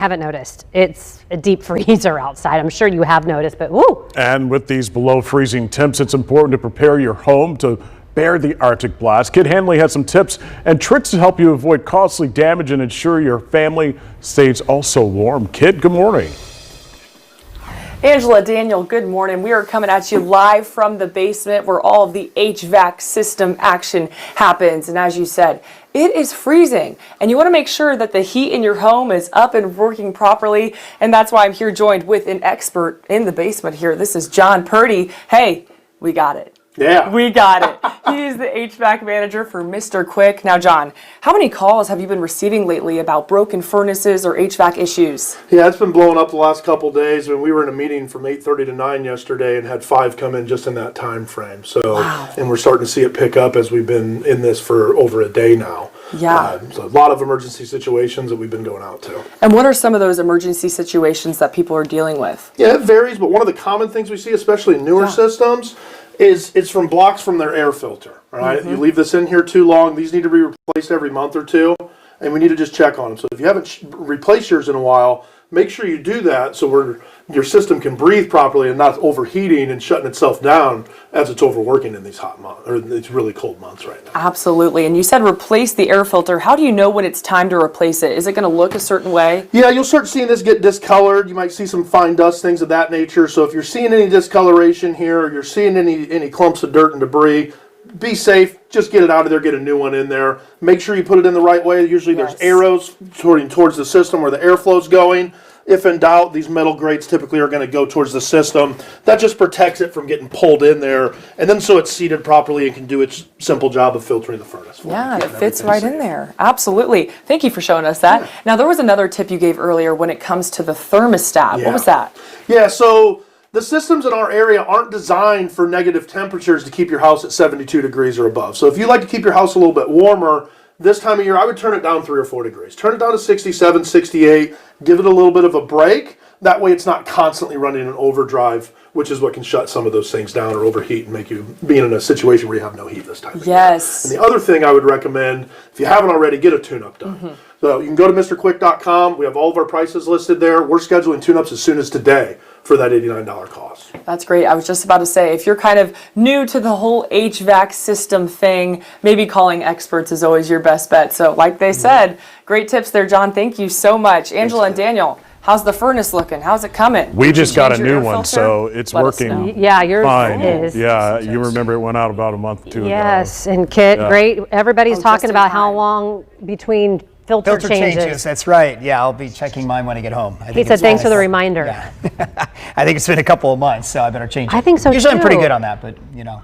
Haven't noticed. It's a deep freezer outside. I'm sure you have noticed, but woo! And with these below freezing temps, it's important to prepare your home to bear the Arctic blast. Kit Hanley has some tips and tricks to help you avoid costly damage and ensure your family stays also warm. Kit, good morning. Angela, Daniel, good morning. We are coming at you live from the basement where all of the HVAC system action happens. And as you said, it is freezing and you want to make sure that the heat in your home is up and working properly. And that's why I'm here joined with an expert in the basement here. This is John Purdy. Hey, we got it. Yeah. We got it. He's the HVAC manager for Mr. Quick. Now, John, how many calls have you been receiving lately about broken furnaces or HVAC issues? Yeah, it's been blowing up the last couple of days. And we were in a meeting from 8:30 to 9 yesterday and had 5 come in just in that time frame. So, wow. And we're starting to see it pick up as we've been in this for over a day now. Yeah. So a lot of emergency situations that we've been going out to. And what are some of those emergency situations that people are dealing with? Yeah, it varies, but one of the common things we see, especially in newer systems, is it's from blocks from their air filter. All right, you leave this in here too long; these need to be replaced every month or two, and we need to just check on them. So if you haven't replaced yours in a while, make sure you do that so your system can breathe properly and not overheating and shutting itself down as it's overworking in these hot months or these really cold months right now. Absolutely. And you said replace the air filter. How do you know when it's time to replace it? Is it going to look a certain way? Yeah, you'll start seeing this get discolored. You might see some fine dust, things of that nature. So if you're seeing any discoloration here or you're seeing any clumps of dirt and debris, be safe. Just get it out of there. Get a new one in there. Make sure you put it in the right way. Usually there's arrows towards the system where the airflow's going. If in doubt, these metal grates typically are going to go towards the system. That just protects it from getting pulled in there, and then so it's seated properly and can do its simple job of filtering the furnace. Yeah, it fits right in there. Absolutely. Thank you for showing us that. Yeah. Now, there was another tip you gave earlier when it comes to the thermostat. Yeah. What was that? Yeah, so the systems in our area aren't designed for negative temperatures to keep your house at 72 degrees or above. So if you like to keep your house a little bit warmer, this time of year, I would turn it down 3 or 4 degrees. Turn it down to 67, 68, give it a little bit of a break. That way it's not constantly running an overdrive, which is what can shut some of those things down or overheat and make you be in a situation where you have no heat this time of year. Yes. And the other thing I would recommend, if you haven't already, get a tune-up done. So you can go to MrQuick.com. We have all of our prices listed there. We're scheduling tune-ups as soon as today for that $89 cost. That's great. I was just about to say, if you're kind of new to the whole HVAC system thing, maybe calling experts is always your best bet. So like they said, great tips there, John. Thank you so much. Angela and Daniel, how's the furnace looking? How's it coming? We just got a new one, so it's working. Yeah, yours fine. is. Yeah, you remember it went out about a month or two ago. Yes, and Kit, great. Everybody's talking about how long between filter changes. That's right. Yeah, I'll be checking mine when I get home. He said thanks for the reminder. Yeah. I think it's been a couple of months, so I better change it. I think so Usually too. I'm pretty good on that, but you know.